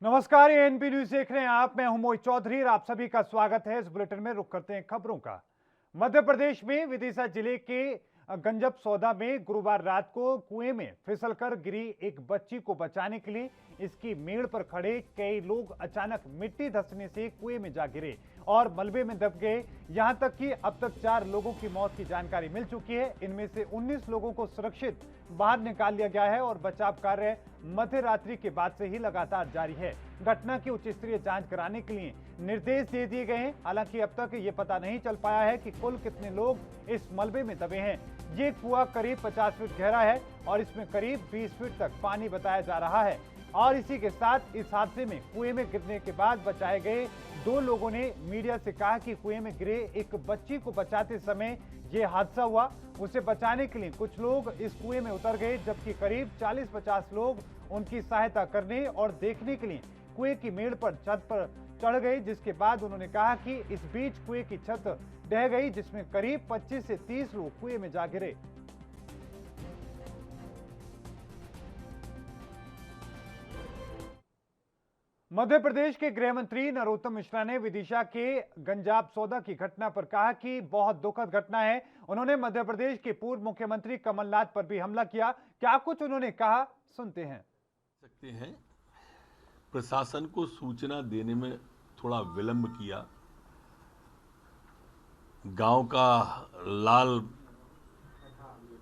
नमस्कार, ये NP news देख रहे हैं आप। मैं हूं मोहित चौधरी और आप सभी का स्वागत है। इस बुलेटिन में रुक करते हैं खबरों का। मध्य प्रदेश में विदिशा जिले के गंजब सौदा में गुरुवार रात को कुएं में फिसलकर गिरी एक बच्ची को बचाने के लिए इसकी मेड़ पर खड़े कई लोग अचानक मिट्टी धंसने से कुएं में जा गिरे और मलबे में दब गए। यहां तक कि अब तक 4 लोगों की मौत की जानकारी मिल चुकी है। इनमें से 19 लोगों को सुरक्षित बाहर निकाल लिया गया है और बचाव कार्य मध्य रात्रि के बाद से ही लगातार जारी है। घटना की उच्च स्तरीय जांच कराने के लिए निर्देश दे दिए गए हैं। हालांकि अब तक ये पता नहीं चल पाया है कि कुल कितने लोग इस मलबे में दबे हैं। ये कुआं करीब 50 फीट गहरा है और इसमें करीब 20 फीट तक पानी बताया जा रहा है। और इसी के साथ इस हादसे में कुएं में गिरने के बाद बचाए गए 2 लोगों ने मीडिया से कहा कि कुएं में गिरे एक बच्ची को बचाते समय ये हादसा हुआ। उसे बचाने के लिए कुछ लोग इस कुएं में उतर गए, जबकि करीब 40-50 लोग उनकी सहायता करने और देखने के लिए कुएं की मेड़ पर छत पर चढ़ गए। जिसके बाद उन्होंने कहा कि इस बीच कुएं की छत ढह गई, जिसमें करीब 25 से 30 लोग कुएं में जा गिरे। मध्य प्रदेश के गृह मंत्री नरोत्तम मिश्रा ने विदिशा के गंजाब सौदा की घटना पर कहा कि बहुत दुखद घटना है। उन्होंने मध्य प्रदेश के पूर्व मुख्यमंत्री कमलनाथ पर भी हमला किया। क्या कुछ उन्होंने कहा, सुनते हैं। प्रशासन को सूचना देने में थोड़ा विलंब किया। गांव का लाल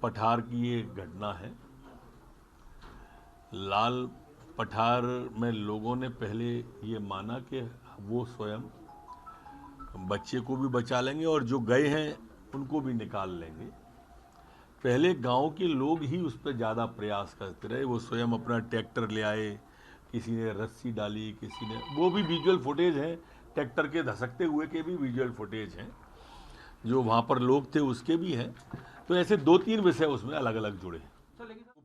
पठार की ये घटना है। लाल पठार में लोगों ने पहले ये माना कि वो स्वयं बच्चे को भी बचा लेंगे और जो गए हैं उनको भी निकाल लेंगे। पहले गांव के लोग ही उस पर ज़्यादा प्रयास करते रहे। वो स्वयं अपना ट्रैक्टर ले आए, किसी ने रस्सी डाली, किसी ने, वो भी विजुअल फुटेज है, ट्रैक्टर के धसकते हुए के भी विजुअल फुटेज हैं, जो वहाँ पर लोग थे उसके भी हैं। तो ऐसे 2-3 विषय उसमें अलग अलग जुड़े।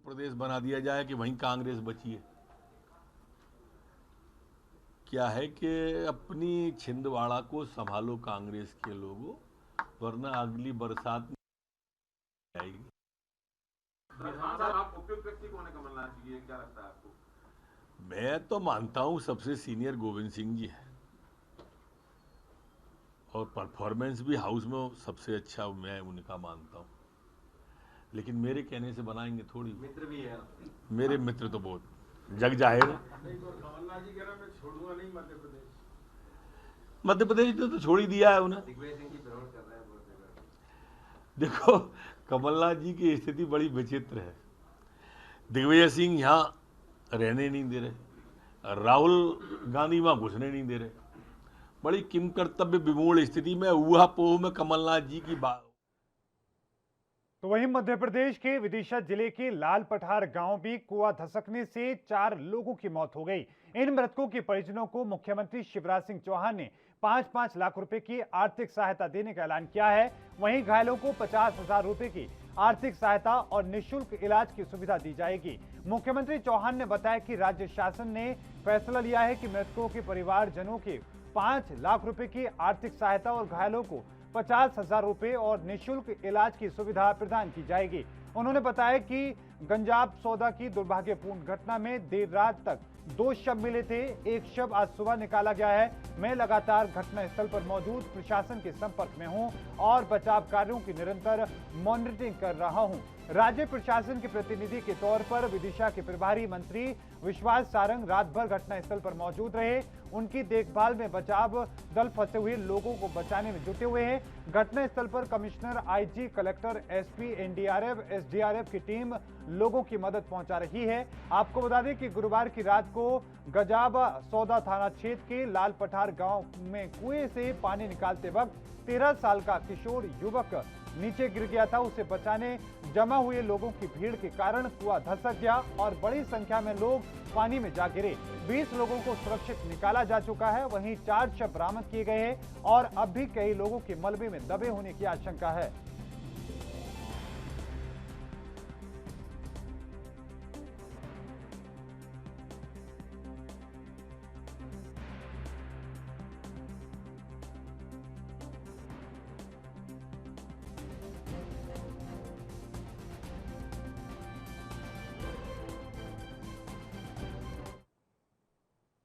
प्रदेश बना दिया जाए कि वहीं कांग्रेस बची है। क्या है कि अपनी छिंदवाड़ा को संभालो कांग्रेस के लोगों, वरना अगली बरसात नहीं आएगी। आप उपयुक्त व्यक्ति कौन है कमलनाथ जी, ये क्या लगता है आपको? मैं तो मानता हूं सबसे सीनियर गोविंद सिंह जी है और परफॉर्मेंस भी हाउस में सबसे अच्छा मैं उनका मानता हूं। लेकिन मेरे कहने से बनाएंगे थोड़ी। मित्र भी है मेरे मित्र तो बहुत जग जाहिर है। कमलनाथ जी कह रहे मैं छोड़ूंगा नहीं मध्य प्रदेश। मध्य प्रदेश ने तो छोड़ ही दिया है उन्हें। दिग्विजय सिंह की भ्रमण कर रहे हैं बहुत जगह। देखो, कमलनाथ जी की स्थिति बड़ी विचित्र है। दिग्विजय सिंह यहाँ रहने नहीं दे रहे, राहुल गांधी वहां घुसने नहीं दे रहे। बड़ी किम कर्तव्य विमूढ़ स्थिति में ऊहापोह में कमलनाथ जी की बात। तो वहीं मध्य प्रदेश के विदिशा जिले के लाल पठार गांव में कुआं धसकने से 4 लोगों की मौत हो गई। इन मृतकों के परिजनों को मुख्यमंत्री शिवराज सिंह चौहान ने 5-5 लाख रुपए की आर्थिक सहायता देने का ऐलान किया है। वहीं घायलों को 50,000 रुपए की आर्थिक सहायता और निःशुल्क इलाज की सुविधा दी जाएगी। मुख्यमंत्री चौहान ने बताया कि राज्य शासन ने फैसला लिया है कि मृतकों के परिवारजनों के 5 लाख रुपए की आर्थिक सहायता और घायलों को 50,000 रुपए और निःशुल्क इलाज की सुविधा प्रदान की जाएगी। उन्होंने बताया कि गंजाब सौदा की दुर्भाग्यपूर्ण घटना में देर रात तक 2 शव मिले थे। एक शव आज सुबह निकाला गया है। मैं लगातार घटनास्थल पर मौजूद प्रशासन के संपर्क में हूं और बचाव कार्यों की निरंतर मॉनिटरिंग कर रहा हूं। राज्य प्रशासन के प्रतिनिधि के तौर पर विदिशा के प्रभारी मंत्री विश्वास सारंग रात भर घटनास्थल पर मौजूद रहे। उनकी देखभाल में बचाव दल फंसे हुए लोगों को बचाने में जुटे हुए हैं। घटनास्थल पर commissioner, IG, collector, SP, NDRF, SDRF की टीम लोगों की मदद पहुंचा रही है। आपको बता दें कि गुरुवार की रात को गंजाब सौदा थाना क्षेत्र के लाल पठार गांव में कुएं से पानी निकालते वक्त 13 साल का किशोर युवक नीचे गिर गया था। उसे बचाने जमा हुए लोगों की भीड़ के कारण कुआं धसक गया और बड़ी संख्या में लोग पानी में जा गिरे। 20 लोगों को सुरक्षित निकाला जा चुका है। वहीं 4 शव बरामद किए गए हैं और अब भी कई लोगों के मलबे में दबे होने की आशंका है।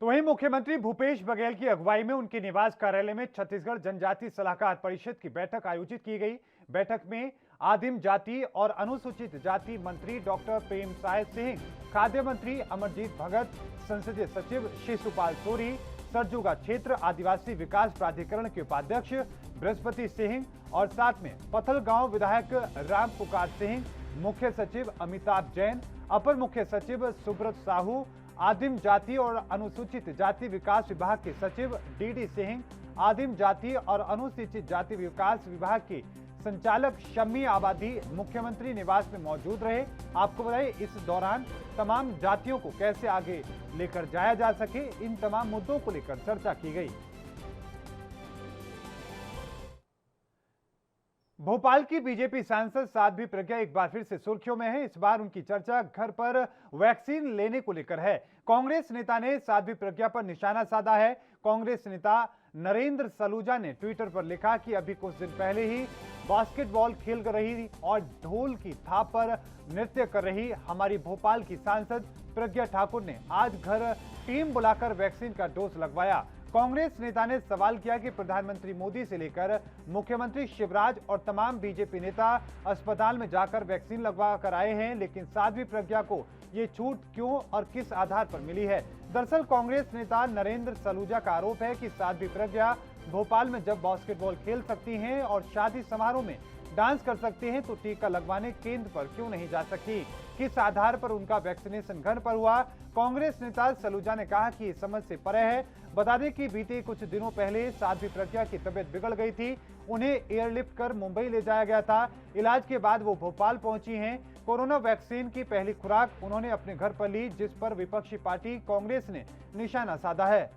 तो वहीं मुख्यमंत्री भूपेश बघेल की अगुवाई में उनके निवास कार्यालय में छत्तीसगढ़ जनजाति सलाहकार परिषद की बैठक आयोजित की गई। बैठक में आदिम जाति और अनुसूचित जाति मंत्री डॉक्टर प्रेमसाय सिंह, खाद्य मंत्री अमरजीत भगत, संसदीय सचिव शिशुपाल सोरी, सरजुगा क्षेत्र आदिवासी विकास प्राधिकरण के उपाध्यक्ष बृहस्पति सिंह और साथ में पथलगांव विधायक राम पुकार सिंह, मुख्य सचिव अमिताभ जैन, अपर मुख्य सचिव सुब्रत साहू, आदिम जाति और अनुसूचित जाति विकास विभाग के सचिव डीडी सिंह, आदिम जाति और अनुसूचित जाति विकास विभाग की संचालक शम्मी आबादी मुख्यमंत्री निवास में मौजूद रहे। आपको बताएं, इस दौरान तमाम जातियों को कैसे आगे लेकर जाया जा सके, इन तमाम मुद्दों को लेकर चर्चा की गई। भोपाल की बीजेपी सांसद साध्वी प्रज्ञा एक बार फिर से सुर्खियों में है। इस बार उनकी चर्चा घर पर वैक्सीन लेने को लेकर है। कांग्रेस नेता ने साध्वी प्रज्ञा पर निशाना साधा है। कांग्रेस नेता नरेंद्र सलूजा ने ट्विटर पर लिखा कि अभी कुछ दिन पहले ही बास्केटबॉल खेल कर रही और ढोल की थाप पर नृत्य कर रही हमारी भोपाल की सांसद प्रज्ञा ठाकुर ने आज घर टीम बुलाकर वैक्सीन का डोज लगवाया। कांग्रेस नेता ने सवाल किया कि प्रधानमंत्री मोदी से लेकर मुख्यमंत्री शिवराज और तमाम बीजेपी नेता अस्पताल में जाकर वैक्सीन लगवा कर आए हैं, लेकिन साध्वी प्रज्ञा को ये छूट क्यों और किस आधार पर मिली है। दरअसल कांग्रेस नेता नरेंद्र सलूजा का आरोप है कि साध्वी प्रज्ञा भोपाल में जब बास्केटबॉल खेल सकती हैं और शादी समारोह में डांस कर सकते हैं तो टीका लगवाने केंद्र पर क्यों नहीं जा सकती, किस आधार पर उनका वैक्सीनेशन घर पर हुआ। कांग्रेस नेता सलूजा ने कहा कि समझ से परे है। बता दें कि बीते कुछ दिनों पहले साध्वी प्रज्ञा की तबीयत बिगड़ गई थी, उन्हें एयरलिफ्ट कर मुंबई ले जाया गया था। इलाज के बाद वो भोपाल पहुंची हैं। कोरोना वैक्सीन की पहली खुराक उन्होंने अपने घर पर ली, जिस पर विपक्षी पार्टी कांग्रेस ने निशाना साधा है।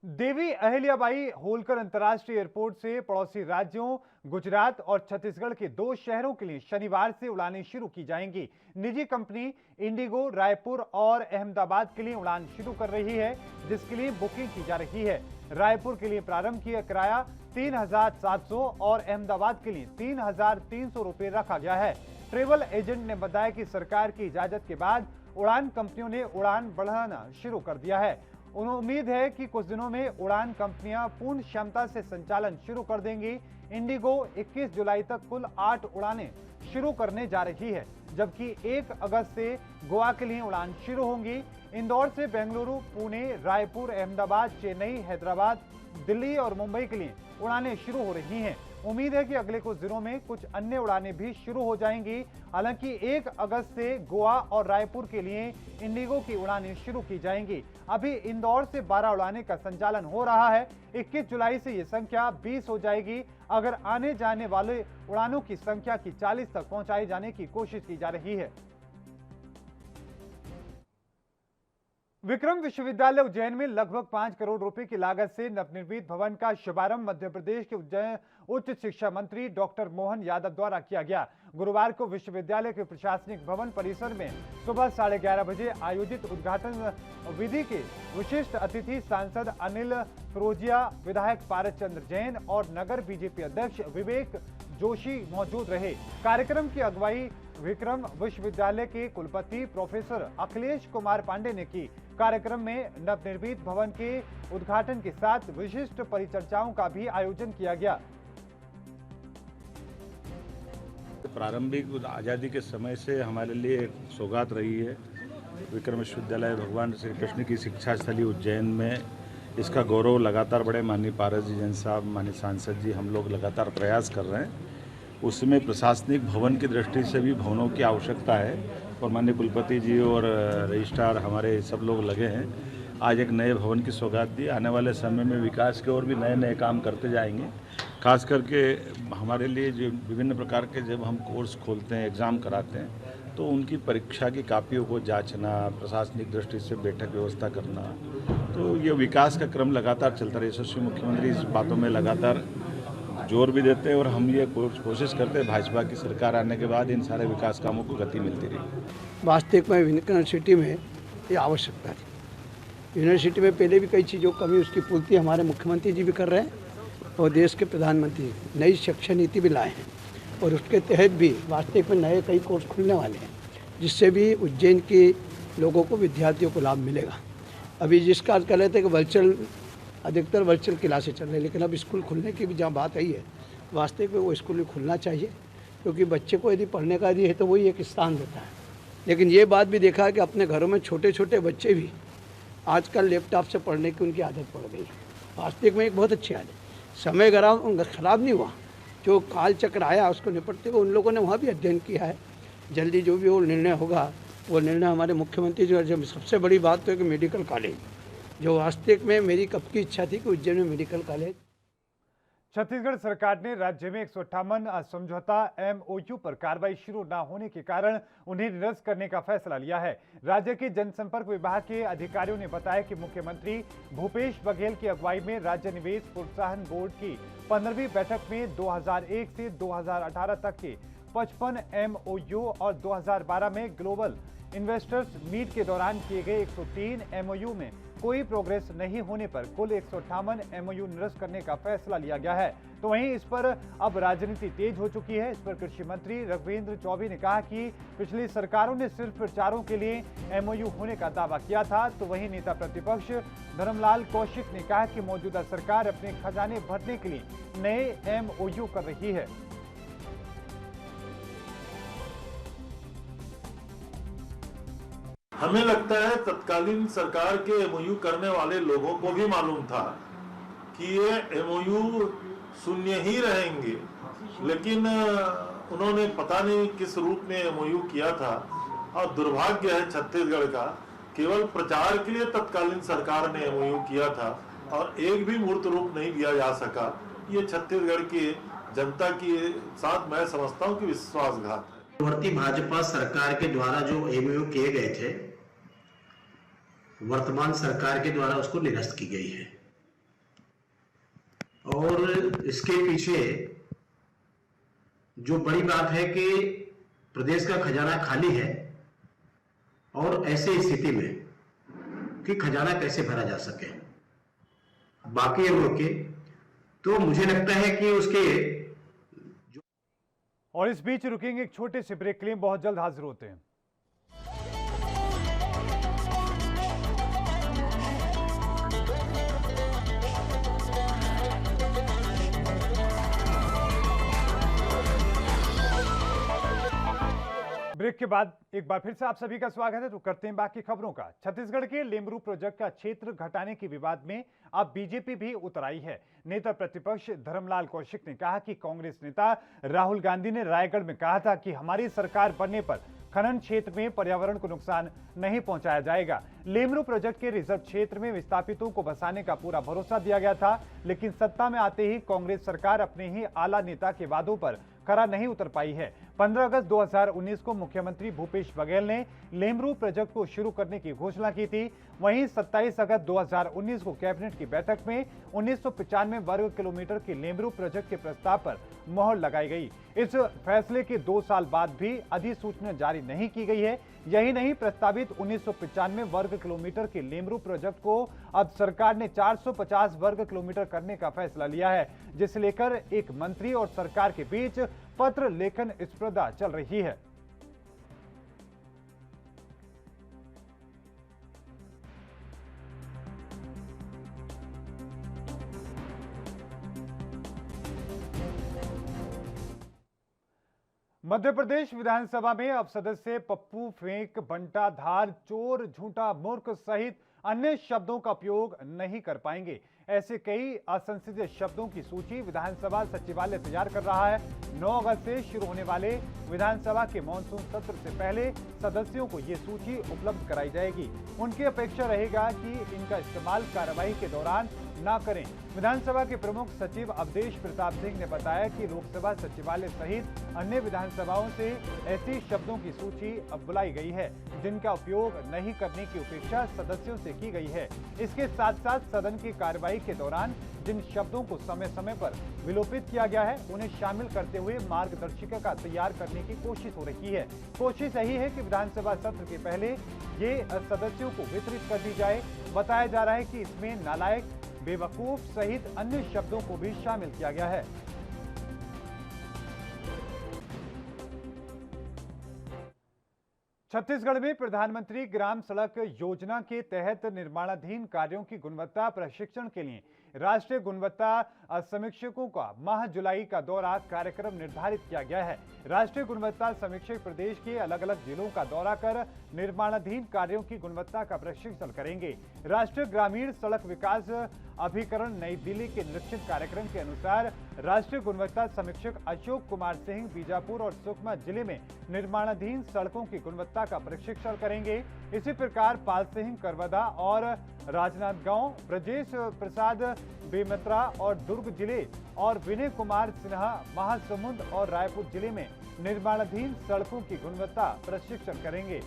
देवी अहिल्याबाई होलकर अंतर्राष्ट्रीय एयरपोर्ट से पड़ोसी राज्यों गुजरात और छत्तीसगढ़ के 2 शहरों के लिए शनिवार से उड़ानें शुरू की जाएंगी। निजी कंपनी इंडिगो रायपुर और अहमदाबाद के लिए उड़ान शुरू कर रही है, जिसके लिए बुकिंग की जा रही है। रायपुर के लिए प्रारंभ किया किराया 3,700 और अहमदाबाद के लिए 3,300 रुपये रखा गया है। ट्रेवल एजेंट ने बताया कि सरकार की इजाजत के बाद उड़ान कंपनियों ने उड़ान बढ़ाना शुरू कर दिया है। उन्हें उम्मीद है कि कुछ दिनों में उड़ान कंपनियां पूर्ण क्षमता से संचालन शुरू कर देंगी। इंडिगो 21 जुलाई तक कुल 8 उड़ानें शुरू करने जा रही है, जबकि 1 अगस्त से गोवा के लिए उड़ान शुरू होंगी। इंदौर से बेंगलुरु, पुणे, रायपुर, अहमदाबाद, चेन्नई, हैदराबाद, दिल्ली और मुंबई के लिए उड़ानें शुरू हो रही हैं। उम्मीद है कि अगले कुछ दिनों में कुछ अन्य उड़ानें भी शुरू हो जाएंगी। हालांकि 1 अगस्त से गोवा और रायपुर के लिए इंडिगो की उड़ानें शुरू की जाएंगी। अभी इंदौर से 12 उड़ानें का संचालन हो रहा है। 21 जुलाई से ये संख्या 20 हो जाएगी। अगर आने जाने वाले उड़ानों की संख्या की 40 तक पहुंचाए जाने की कोशिश की जा रही है। विक्रम विश्वविद्यालय उज्जैन में लगभग 5 करोड़ रुपए की लागत से नवनिर्मित भवन का शुभारंभ मध्य प्रदेश के उज्जैन उच्च शिक्षा मंत्री डॉक्टर मोहन यादव द्वारा किया गया। गुरुवार को विश्वविद्यालय के प्रशासनिक भवन परिसर में सुबह 11:30 बजे आयोजित उद्घाटन विधि के विशिष्ट अतिथि सांसद अनिल फिरोजिया, विधायक पारस चंद्र जैन और नगर बीजेपी अध्यक्ष विवेक जोशी मौजूद रहे। कार्यक्रम की अगुवाई विक्रम विश्वविद्यालय के कुलपति प्रोफेसर अखिलेश कुमार पांडे ने की। कार्यक्रम में नवनिर्मित भवन के उद्घाटन के साथ विशिष्ट परिचर्चाओं का भी आयोजन किया गया। प्रारंभिक आज़ादी के समय से हमारे लिए एक सौगात रही है। विक्रम विश्वविद्यालय भगवान श्री कृष्ण की शिक्षा स्थली उज्जैन में इसका गौरव लगातार बड़े माननीय पारस जी जैन साहब, माननीय सांसद जी, हम लोग लगातार प्रयास कर रहे हैं। उसमें प्रशासनिक भवन की दृष्टि से भी भवनों की आवश्यकता है और माननीय कुलपति जी और रजिस्ट्रार हमारे सब लोग लगे हैं। आज एक नए भवन की सौगात दी। आने वाले समय में विकास के और भी नए नए काम करते जाएंगे। खास करके हमारे लिए जो विभिन्न प्रकार के जब हम कोर्स खोलते हैं, एग्ज़ाम कराते हैं, तो उनकी परीक्षा की कापियों को जांचना, प्रशासनिक दृष्टि से बैठक व्यवस्था करना, तो ये विकास का क्रम लगातार चलता रहे। यशस्वी मुख्यमंत्री इस बातों में लगातार जोर भी देते हैं और हम ये कोशिश करते हैं भाजपा की सरकार आने के बाद इन सारे विकास कामों को गति मिलती रही। वास्तविक में यूनिवर्सिटी में ये आवश्यकता थी। यूनिवर्सिटी में पहले भी कई चीज़ों की कमी, उसकी पूर्ति हमारे मुख्यमंत्री जी भी कर रहे हैं और देश के प्रधानमंत्री नई शिक्षा नीति भी लाए हैं और उसके तहत भी वास्तविक में नए कई कोर्स खुलने वाले हैं। जिससे भी उज्जैन के लोगों को, विद्यार्थियों को लाभ मिलेगा। अभी जिसका कह रहे थे कि वर्चुअल, अधिकतर वर्चुअल क्लासें चल रही है, लेकिन अब स्कूल खुलने की भी जहाँ बात आई है, वास्तविक में वो स्कूल भी खुलना चाहिए, क्योंकि बच्चे को यदि पढ़ने का यदि है तो वही एक स्थान देता है। लेकिन ये बात भी देखा है कि अपने घरों में छोटे छोटे बच्चे भी आजकल लैपटॉप से पढ़ने की उनकी आदत पड़ गई। वास्तविक में एक बहुत अच्छी आदत, समय खराब नहीं हुआ, जो काल चक्र आया उसको निपटते हुए उन लोगों ने वहाँ भी अध्ययन किया है। जल्दी जो भी वो निर्णय होगा, वो निर्णय हमारे मुख्यमंत्री जो सबसे बड़ी बात तो है कि मेडिकल कॉलेज, जो वास्तविक में मेरी कब की इच्छा थी कि उज्जैन में मेडिकल कॉलेज। छत्तीसगढ़ सरकार ने राज्य में 158 समझौता MOU पर कार्रवाई शुरू न होने के कारण उन्हें निरस्त करने का फैसला लिया है। राज्य के जनसंपर्क विभाग के अधिकारियों ने बताया कि मुख्यमंत्री भूपेश बघेल की अगुवाई में राज्य निवेश प्रोत्साहन बोर्ड की 15वीं बैठक में 2001 से 2018 तक के 55 MOU और 2012 में ग्लोबल इन्वेस्टर्स मीट के दौरान किए गए 103 MOU में कोई प्रोग्रेस नहीं होने पर कुल 158 MOU निरस्त करने का फैसला लिया गया है। तो वहीं इस पर अब राजनीति तेज हो चुकी है। इस पर कृषि मंत्री रघुवेंद्र चौबे ने कहा कि पिछली सरकारों ने सिर्फ प्रचारों के लिए MOU होने का दावा किया था, तो वहीं नेता प्रतिपक्ष धर्मलाल कौशिक ने कहा कि मौजूदा सरकार अपने खजाने भरने के लिए नए MOU कर रही है। हमें लगता है तत्कालीन सरकार के MOU करने वाले लोगों को भी मालूम था कि ये MOU शून्य ही रहेंगे, लेकिन उन्होंने पता नहीं किस रूप में MOU किया था। और दुर्भाग्य है छत्तीसगढ़ का, केवल प्रचार के लिए तत्कालीन सरकार ने MOU किया था और एक भी मूर्त रूप नहीं दिया जा सका। ये छत्तीसगढ़ की जनता के साथ मैं समझता हूँ कि विश्वासघात है। पूर्ववर्ती भाजपा सरकार के द्वारा जो MOU किए गए थे, वर्तमान सरकार के द्वारा उसको निरस्त की गई है। और इसके पीछे जो बड़ी बात है कि प्रदेश का खजाना खाली है और ऐसे स्थिति में कि खजाना कैसे भरा जा सके बाकी MOU के, तो मुझे लगता है कि उसके। और इस बीच रुकेंगे एक छोटे से ब्रेक के लिए, बहुत जल्द हाजिर होते हैं। ब्रेक के बाद एक बार फिर से आप सभी का स्वागत है। तो करते हैं बाकी खबरों का। छत्तीसगढ़ के लेमरू प्रोजेक्ट का क्षेत्र घटाने के विवाद में अब बीजेपी भी उतर आई है। नेता प्रतिपक्ष धर्मलाल कौशिक ने कहा कि कांग्रेस नेता राहुल गांधी ने रायगढ़ में कहा था कि हमारी सरकार बनने पर खनन क्षेत्र में पर्यावरण को नुकसान नहीं पहुंचाया जाएगा। लेमरू प्रोजेक्ट के रिजर्व क्षेत्र में विस्थापितों को बसाने का पूरा भरोसा दिया गया था, लेकिन सत्ता में आते ही कांग्रेस सरकार अपने ही आला नेता के वादों पर खरा नहीं उतर पाई है। 15 अगस्त 2019 को मुख्यमंत्री भूपेश बघेल ने लेमरू प्रोजेक्ट को शुरू करने की घोषणा की थी। वहीं 27 अगस्त 2019 को कैबिनेट की बैठक में 1995 वर्ग किलोमीटर के लेमरू प्रोजेक्ट के प्रस्ताव पर मोहर लगाई गई। इस फैसले के 2 साल बाद भी अधिसूचना जारी नहीं की गई है। यही नहीं, प्रस्तावित 1995 वर्ग किलोमीटर के लेमरू प्रोजेक्ट को अब सरकार ने 450 वर्ग किलोमीटर करने का फैसला लिया है, जिसे लेकर एक मंत्री और सरकार के बीच पत्र लेखन स्पर्धा चल रही है। मध्य प्रदेश विधानसभा में अब सदस्य पप्पू, फेंक, बंटा, धार, चोर, झूठा, मूर्ख सहित अन्य शब्दों का उपयोग नहीं कर पाएंगे। ऐसे कई असंसदीय शब्दों की सूची विधानसभा सचिवालय तैयार कर रहा है। 9 अगस्त से शुरू होने वाले विधानसभा के मानसून सत्र से पहले सदस्यों को ये सूची उपलब्ध कराई जाएगी। उनकी अपेक्षा रहेगा कि इनका इस्तेमाल कार्यवाही के दौरान न करें। विधानसभा के प्रमुख सचिव अवधेश प्रताप सिंह ने बताया कि लोकसभा सचिवालय सहित अन्य विधानसभाओं से ऐसी शब्दों की सूची अब बुलाई गई है जिनका उपयोग नहीं करने की अपेक्षा सदस्यों से की गई है। इसके साथ साथ सदन की कार्यवाही के दौरान जिन शब्दों को समय समय पर विलोपित किया गया है उन्हें शामिल करते हुए मार्गदर्शिका तैयार करने की कोशिश हो रही है। कोशिश यही है कि विधानसभा सत्र के पहले ये सदस्यों को वितरित कर दी जाए। बताया जा रहा है कि इसमें नालायक, बेवकूफ सहित अन्य शब्दों को भी शामिल किया गया है। छत्तीसगढ़ में प्रधानमंत्री ग्राम सड़क योजना के तहत निर्माणाधीन कार्यों की गुणवत्ता प्रशिक्षण के लिए राष्ट्रीय गुणवत्ता समीक्षकों का माह जुलाई का दौरा कार्यक्रम निर्धारित किया गया है। राष्ट्रीय गुणवत्ता समीक्षक प्रदेश के अलग अलग जिलों का दौरा कर निर्माणाधीन कार्यों की गुणवत्ता का प्रशिक्षण करेंगे। राष्ट्रीय ग्रामीण सड़क विकास अभिकरण नई दिल्ली के निरीक्षण कार्यक्रम के अनुसार राष्ट्रीय गुणवत्ता समीक्षक अशोक कुमार सिंह बीजापुर और सुकमा जिले में निर्माणाधीन सड़कों की गुणवत्ता का प्रशिक्षण करेंगे। इसी प्रकार पाल सिंह करवदा और राजनांदगांव, ब्रजेश प्रसाद बेमेतरा और दुर्ग जिले और विनय कुमार सिन्हा महासमुंद और रायपुर जिले में निर्माणाधीन सड़कों की गुणवत्ता प्रशिक्षण करेंगे।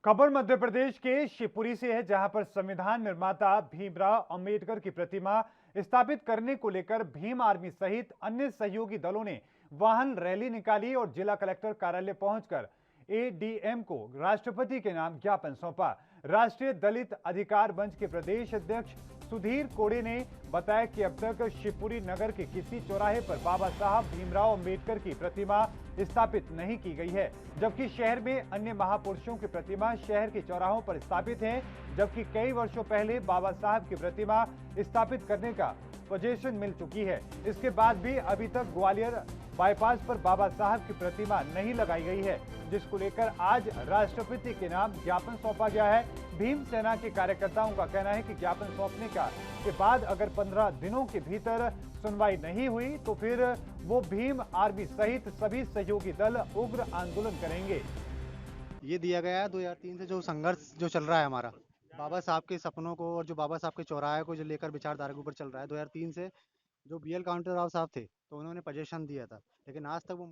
खबर मध्य प्रदेश के शिवपुरी से है, जहां पर संविधान निर्माता भीमराव अंबेडकर की प्रतिमा स्थापित करने को लेकर भीम आर्मी सहित अन्य सहयोगी दलों ने वाहन रैली निकाली और जिला कलेक्टर कार्यालय पहुंचकर एडीएम को राष्ट्रपति के नाम ज्ञापन सौंपा। राष्ट्रीय दलित अधिकार मंच के प्रदेश अध्यक्ष सुधीर कोड़े ने बताया कि अब तक शिवपुरी नगर के किसी चौराहे पर बाबा साहब भीमराव अंबेडकर की प्रतिमा स्थापित नहीं की गई है, जबकि शहर में अन्य महापुरुषों की प्रतिमा शहर के चौराहों पर स्थापित है। जबकि कई वर्षों पहले बाबा साहब की प्रतिमा स्थापित करने का पोजीशन मिल चुकी है। इसके बाद भी अभी तक ग्वालियर बाईपास पर बाबा साहब की प्रतिमा नहीं लगाई गई है, जिसको लेकर आज राष्ट्रपति के नाम ज्ञापन सौंपा गया है। भीम सेना के कार्यकर्ताओं का कहना है कि ज्ञापन सौंपने के बाद अगर 15 दिनों के भीतर सुनवाई नहीं हुई तो फिर वो भीम आर्मी सहित सभी सहयोगी दल उग्र आंदोलन करेंगे। ये दिया गया है 2003 से जो संघर्ष जो चल रहा है हमारा बाबा साहब के सपनों को और जो बाबा साहब के चौराहे को जो लेकर विचारधारा के ऊपर चल रहा है। 2003 से जो बीएल काउंटर साहब थे तो उन्होंने पोजीशन दिया था, लेकिन आज तक वो।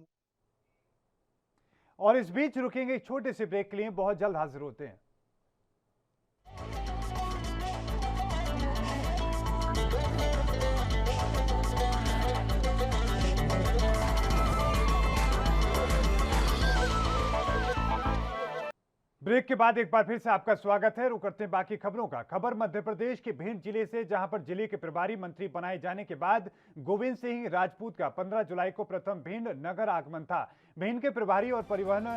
और इस बीच रुकेंगे एक छोटे से ब्रेक के लिए, बहुत जल्द हाजिर होते हैं। ब्रेक के बाद एक बार फिर से आपका स्वागत है। रुक करते हैं बाकी खबरों का। खबर मध्य प्रदेश के भिंड जिले से, जहां पर जिले के प्रभारी मंत्री बनाए जाने के बाद गोविंद सिंह राजपूत का 15 जुलाई को प्रथम भिंड नगर आगमन था। भिंड के प्रभारी और परिवहन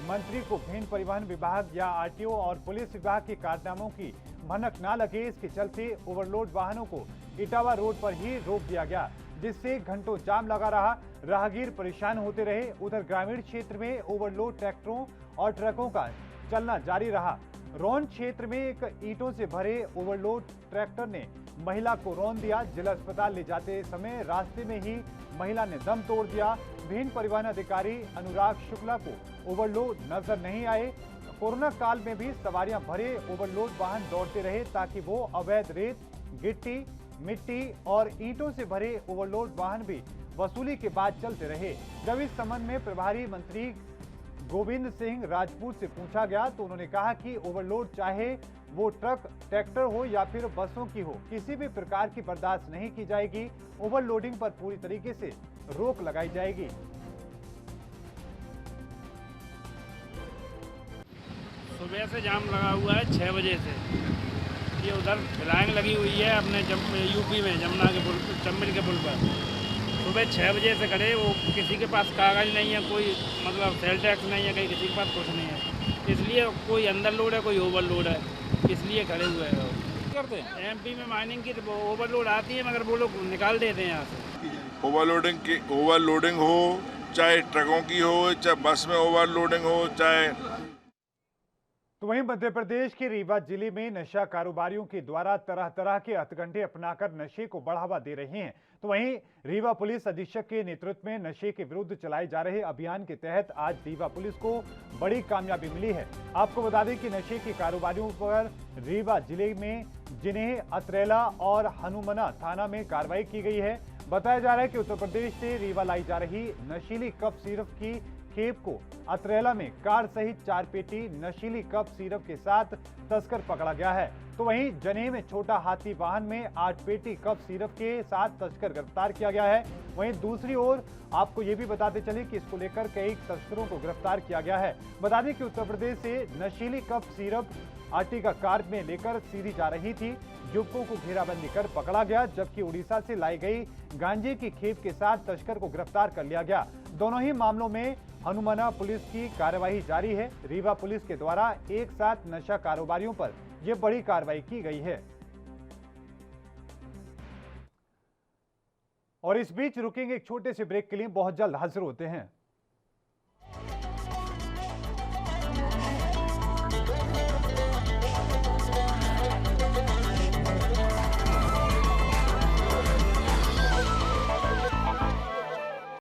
मंत्री को भिंड परिवहन विभाग या आरटीओ और पुलिस विभाग के कारनामों की भनक न लगे, इसके चलते ओवरलोड वाहनों को इटावा रोड पर ही रोक दिया गया, जिससे घंटों जाम लगा रहा। राहगीर परेशान होते रहे। उधर ग्रामीण क्षेत्र में ओवरलोड ट्रैक्टरों और ट्रकों का चलना जारी रहा। रौन क्षेत्र में एक ईंटों से भरे ओवरलोड ट्रैक्टर ने महिला को रौंद दिया। जिला अस्पताल ले जाते समय रास्ते में ही महिला ने दम तोड़ दिया। भिंड परिवहन अधिकारी अनुराग शुक्ला को ओवरलोड नजर नहीं आए। कोरोना काल में भी सवारियां भरे ओवरलोड वाहन दौड़ते रहे, ताकि वो अवैध रेत, गिट्टी, मिट्टी और ईंटों से भरे ओवरलोड वाहन भी वसूली के बाद चलते रहे। जब इस संबंध में प्रभारी मंत्री गोविंद सिंह राजपूत से पूछा गया तो उन्होंने कहा कि ओवरलोड चाहे वो ट्रक, ट्रैक्टर हो या फिर बसों की हो, किसी भी प्रकार की बर्दाश्त नहीं की जाएगी। ओवरलोडिंग पर पूरी तरीके से रोक लगाई जाएगी। सुबह से जाम लगा हुआ है 6 बजे से। ये उधर लाइन लगी हुई है अपने यूपी में जमुना के पुल, चंबल के पुल पर। सुबह 6 बजे से खड़े, वो किसी के पास कागज नहीं है, कोई मतलब सेल टैक्स नहीं है, कहीं किसी के पास कुछ नहीं है। इसलिए कोई अंदर लोड है, कोई ओवरलोड है, इसलिए खड़े हुए हैं। करते हैं एमपी में माइनिंग की तो ओवरलोड आती है, मगर वो लोग निकाल देते हैं यहाँ से। ओवरलोडिंग हो, चाहे ट्रकों की हो, चाहे बस में ओवरलोडिंग हो, चाहे। तो वहीं मध्य प्रदेश के रीवा जिले में नशा कारोबारियों के द्वारा तरह तरह के हथकंडे अपनाकर नशे को बढ़ावा दे रहे हैं। तो वहीं रीवा पुलिस अधीक्षक के नेतृत्व में नशे के विरुद्ध चलाए जा रहे अभियान के तहत आज रीवा पुलिस को बड़ी कामयाबी मिली है। आपको बता दें कि नशे के कारोबारियों पर रीवा जिले में जिन्हें अतरेला और हनुमना थाना में कार्रवाई की गई है। बताया जा रहा है कि उत्तर प्रदेश से रीवा लाई जा रही नशीली कफ सिरप की खेप को अतरेला में कार सहित 4 पेटी नशीली कफ सिरप के साथ तस्कर पकड़ा गया है। तो वहीं जनेह में छोटा हाथी वाहन में 8 पेटी कफ सिरप के साथ तस्कर गिरफ्तार किया गया है। वहीं दूसरी ओर आपको ये भी बताते चले कि इसको लेकर कई तस्करों को गिरफ्तार किया गया है। बता दें कि उत्तर प्रदेश से नशीली कफ सिरप आर्टिका कार में लेकर सीधी जा रही थी। युवकों को घेराबंदी कर पकड़ा गया, जबकि उड़ीसा से लाई गई गांजे की खेप के साथ तस्कर को गिरफ्तार कर लिया गया। दोनों ही मामलों में हनुमाना पुलिस की कार्यवाही जारी है। रीवा पुलिस के द्वारा एक साथ नशा कारोबारियों पर यह बड़ी कार्रवाई की गई है। और इस बीच रुकेंगे एक छोटे से ब्रेक के लिए, बहुत जल्द हाजिर होते हैं।